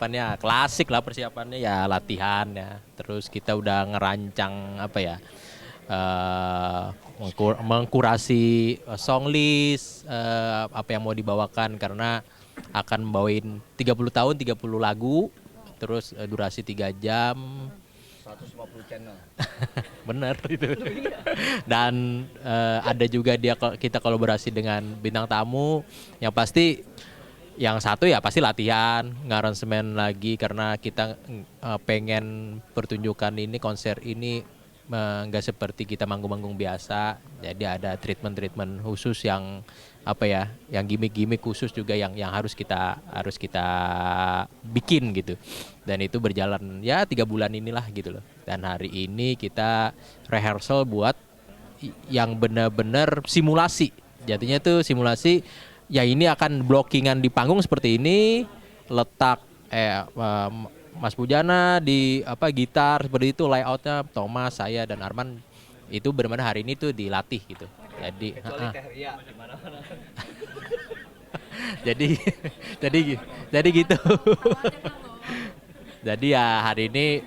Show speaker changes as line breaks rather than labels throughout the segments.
persiapannya klasik lah, persiapannya ya latihan ya. Terus kita udah ngerancang apa ya, eh, mengkurasi song list, apa yang mau dibawakan karena akan bawain 30 tahun 30 lagu, terus durasi 3 jam.
150 channel.
Bener itu. Dan ada juga kita kolaborasi dengan bintang tamu yang pasti, yang satu ya pasti latihan ngaransemen lagi karena kita pengen pertunjukan ini, konser ini nggak seperti kita manggung-manggung biasa. Jadi ada treatment khusus yang apa ya, yang gimmick khusus juga yang harus kita bikin gitu. Dan itu berjalan ya 3 bulan inilah gitu loh. Dan hari ini kita rehearsal buat yang benar-benar simulasi. Jadinya tuh simulasi. Ya ini akan blockingan di panggung seperti ini, letak Mas Pujana di apa gitar seperti itu, layoutnya Thomas, saya dan Arman itu benar-benar hari ini tuh dilatih gitu. Jadi
Kecuali Teh Ria di mana-mana.
jadi jadi gitu. Jadi ya hari ini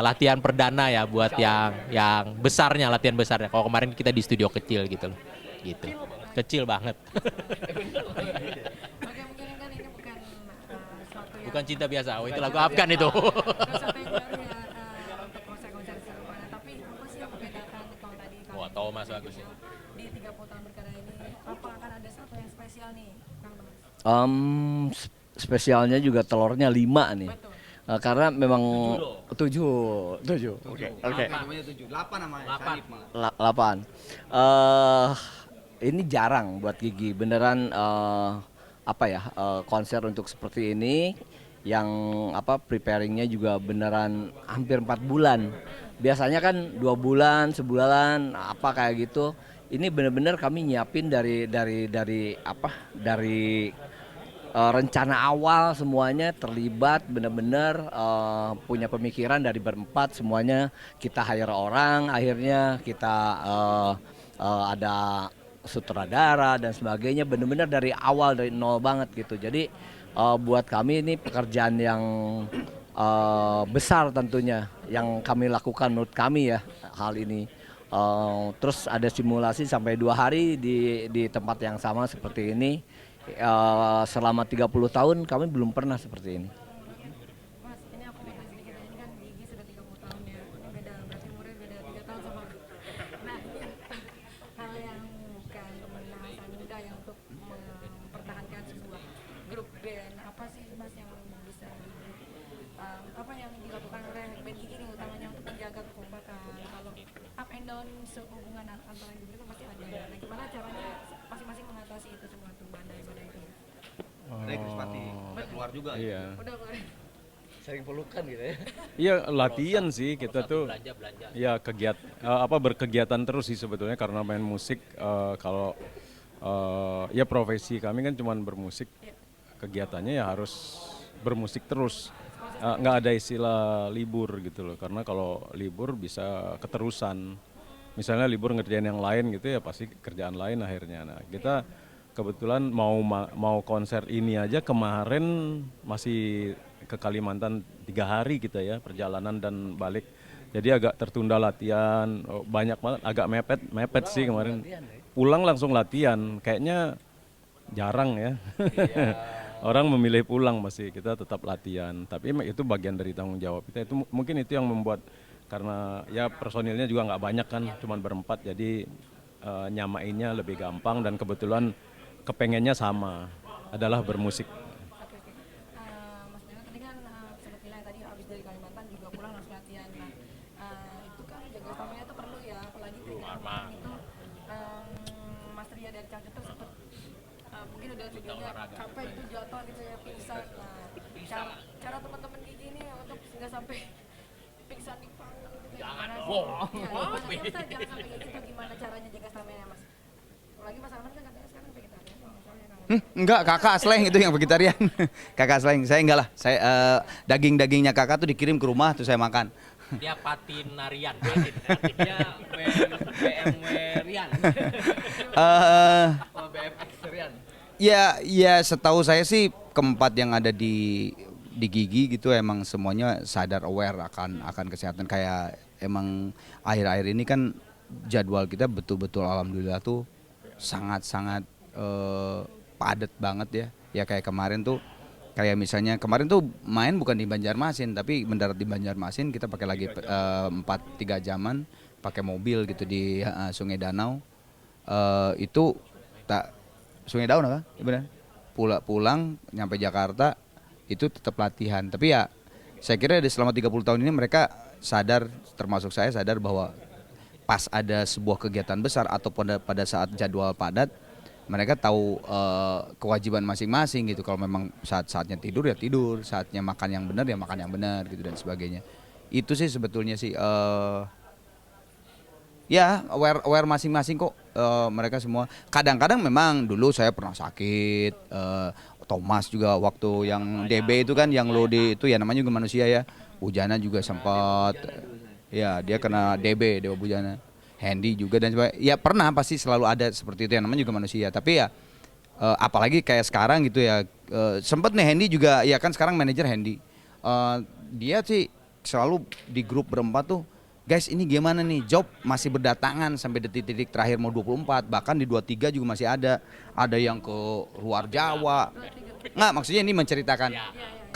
latihan perdana ya buat yang besarnya, latihan besarnya. Kalau kemarin kita di studio kecil gitu loh. Gitu. Kecil banget.
Oke, mungkin kan ini bukan suatu yang
Bukan cinta biasa. Oh, itu lagu Afgan itu.
bukan suatu yang baru ya untuk konser-konser serupa. Tapi apa sih yang membedakan kalau tadi
Wah, Thomas bagus ya.
di 30 tahun berkarya ini, apa akan ada sesuatu yang spesial nih, Kang Thomas?
Spesialnya juga telurnya 5 nih.
Betul.
Karena memang 7. Oke.
Namanya 7, 8 namanya.
8. Ini jarang buat Gigi, beneran konser untuk seperti ini yang preparingnya juga beneran hampir 4 bulan. Biasanya kan 2 bulan, sebulan apa kayak gitu. Ini bener-bener kami nyiapin dari rencana awal, semuanya terlibat bener-bener punya pemikiran dari berempat, semuanya kita hire orang, akhirnya kita ada sutradara dan sebagainya, benar-benar dari awal, dari nol banget gitu. Jadi buat kami ini pekerjaan yang besar tentunya yang kami lakukan menurut kami ya hal ini. Terus ada simulasi sampai 2 hari di tempat yang sama seperti ini. Selama 30 tahun kami belum pernah seperti ini.
Mas, ini aku beda sedikit. Ini kan Gigi sudah 30 tahun ya. Ini beda, berarti umurnya beda 3 tahun sama aku. Nah, ini hal yang bukan pembahasan mudah yang untuk mempertahankan sebuah grup band. Apa sih Mas yang bisa apa yang dilakukan oleh band Gigi ini utamanya untuk menjaga kekompakan? Kalau up and down hubungan antara individu itu pasti ada. Nah, gimana caranya masing-masing mengatasi itu semua tuh badai-badai itu?
Dari Krispati, udah keluar juga.
Iya.
Udah keluar.
Sering pelukan gitu ya.
Iya, latihan sih kita tuh.
belanja.
Ya berkegiatan terus sih sebetulnya karena main musik. Kalau ya profesi kami kan cuma bermusik, kegiatannya ya harus bermusik terus. Nggak ada istilah libur gitu loh, karena kalau libur bisa keterusan. Misalnya libur ngerjain yang lain gitu ya pasti kerjaan lain akhirnya. Nah kita kebetulan mau konser ini aja kemarin masih ke Kalimantan 3 hari kita ya perjalanan dan balik. Jadi agak tertunda latihan, banyak banget, agak mepet sih kemarin. Pulang langsung latihan, kayaknya jarang ya. Orang memilih pulang masih, kita tetap latihan. Tapi itu bagian dari tanggung jawab kita. Itu mungkin itu yang membuat, karena ya personilnya juga nggak banyak kan, cuma berempat. Jadi nyamainnya lebih gampang dan kebetulan kepengennya sama, adalah bermusik.
Oke. Mas Beno tadi kan sempat bilang tadi habis dari Kalimantan juga pulang langsung latihan. Nah, itu kan jaga stamina itu perlu ya, apalagi ketika itu Mas Ria dari Cangcut tuh sempat mungkin udah videonya capek itu jatuh gitu ya, pingsan. Nah, cara teman-teman Gigi ini untuk nggak sampai pingsan di panggung gitu gimana sih? Ya, kita jangan sampai kayak gitu, gimana caranya jaga stamina Mas? Apalagi Mas Arman kan katanya sekarang vegetarian.
Enggak, kakak Sleng itu yang vegetarian. Kakak Sleng, saya enggak lah. Saya daging-dagingnya kakak tuh dikirim ke rumah tuh saya makan.
Dia patinarian, dia BMW Rian.
BMX Rian. Ya setahu saya sih keempat yang ada di di Gigi gitu emang semuanya sadar aware akan kesehatan. Kayak emang akhir-akhir ini kan jadwal kita betul-betul alhamdulillah tuh sangat-sangat padat banget ya. Ya kayak kemarin tuh, kayak misalnya kemarin tuh main bukan di Banjarmasin tapi mendarat di Banjarmasin, kita pakai lagi 3 jaman pakai mobil gitu di Sungai Danau. Itu tak Sungai Danau kan? Ya benar. Pulang nyampe Jakarta itu tetap latihan. Tapi ya saya kira selama 30 tahun ini mereka sadar, termasuk saya sadar bahwa pas ada sebuah kegiatan besar atau pada saat jadwal padat, mereka tahu kewajiban masing-masing gitu. Kalau memang saatnya tidur ya tidur, saatnya makan yang benar ya makan yang benar gitu dan sebagainya. Itu sih sebetulnya sih ya aware masing-masing kok, mereka semua. Kadang-kadang memang dulu saya pernah sakit, Thomas juga waktu yang DB itu kan, yang Lode itu ya namanya juga manusia ya. Bujana juga sempat, ya dia kena DB, Dewa Bujana. Hendy juga dan sebagainya. Ya pernah, pasti selalu ada seperti itu, yang namanya juga manusia. Tapi ya apalagi kayak sekarang gitu ya, sempet nih Hendy juga, ya kan sekarang manajer Hendy. Dia sih selalu di grup berempat tuh, guys ini gimana nih, job masih berdatangan sampai detik-detik terakhir mau 24, bahkan di 23 juga masih ada yang ke luar Jawa. Nggak, maksudnya ini menceritakan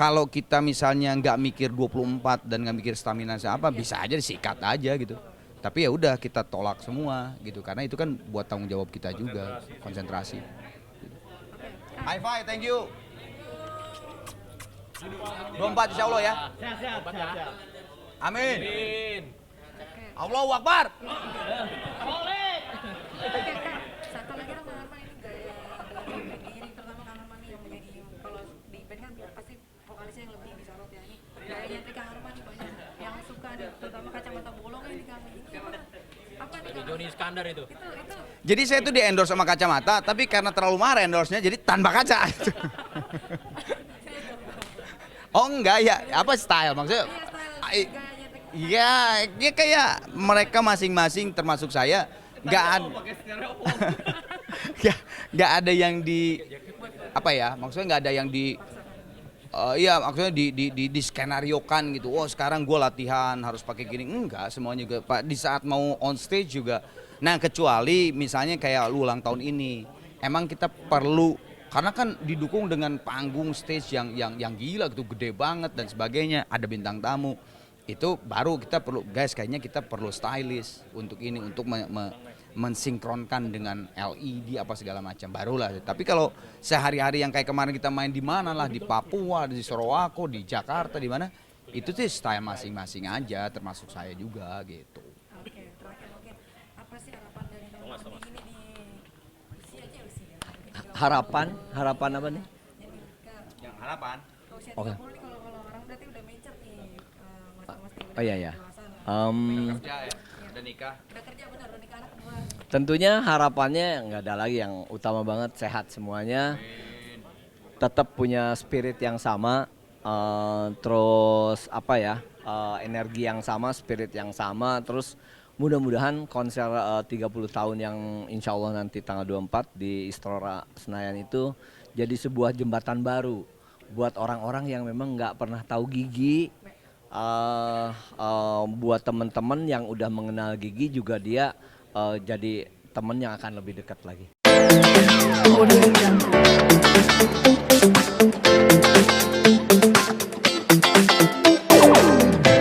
kalau kita misalnya nggak mikir 24 dan nggak mikir stamina apa, bisa aja disikat aja gitu. Tapi ya udah kita tolak semua gitu, karena itu kan buat tanggung jawab kita juga, konsentrasi. High five, thank you. 24 insya Allah ya. Amin. Allahu Akbar.
Satu lagi dong Kang Arman, ini gaya diri terutama Kang Arman yang menjadi, kalau di band kan pasti vokalisnya yang lebih disorot ya, ini gayanya Kang Arman banyak yang suka nih, terutama kacamata bolong ini Kang, ini apa nih Kang?
Joni Iskandar itu.
Jadi saya tuh di endorse sama kacamata, tapi karena terlalu marah endorse-nya jadi tanpa kaca. Oh enggak ya, apa style maksudnya? Iya, dia kayak mereka masing-masing termasuk saya nggak ada, nggak ada yang di apa ya, maksudnya nggak ada yang di iya maksudnya di skenariokan gitu. Oh sekarang gue latihan harus pakai gini, enggak, semuanya juga Pak di saat mau on stage juga. Nah kecuali misalnya kayak lu ulang tahun ini, emang kita perlu, karena kan didukung dengan panggung stage yang gila gitu, gede banget dan sebagainya, ada bintang tamu. Itu baru kita perlu, guys kayaknya kita perlu stylist untuk ini, untuk mensinkronkan dengan LED apa segala macam, barulah. Tapi kalau sehari-hari yang kayak kemarin kita main di mana lah, di Papua, di Sorowako, di Jakarta, di mana, itu sih style masing-masing aja, termasuk saya juga gitu.
Oke, terakhir mungkin apa sih harapan dari teman-teman ini di usia?
Harapan apa nih?
Yang harapan?
Usia 30
Oke.
nih, kalau orang berarti udah mature nih, mas
Oh iya ya.
Kerja ya, udah nikah.
udah kerja bener, udah nikah anak kedua.
Tentunya harapannya nggak ada lagi, yang utama banget sehat semuanya, tetap punya spirit yang sama, terus apa ya, energi yang sama, spirit yang sama, terus mudah-mudahan konser 30 tahun yang insya Allah nanti tanggal 24 di Istora Senayan itu jadi sebuah jembatan baru buat orang-orang yang memang nggak pernah tahu Gigi. Buat teman-teman yang udah mengenal Gigi juga, dia jadi teman yang akan lebih dekat lagi.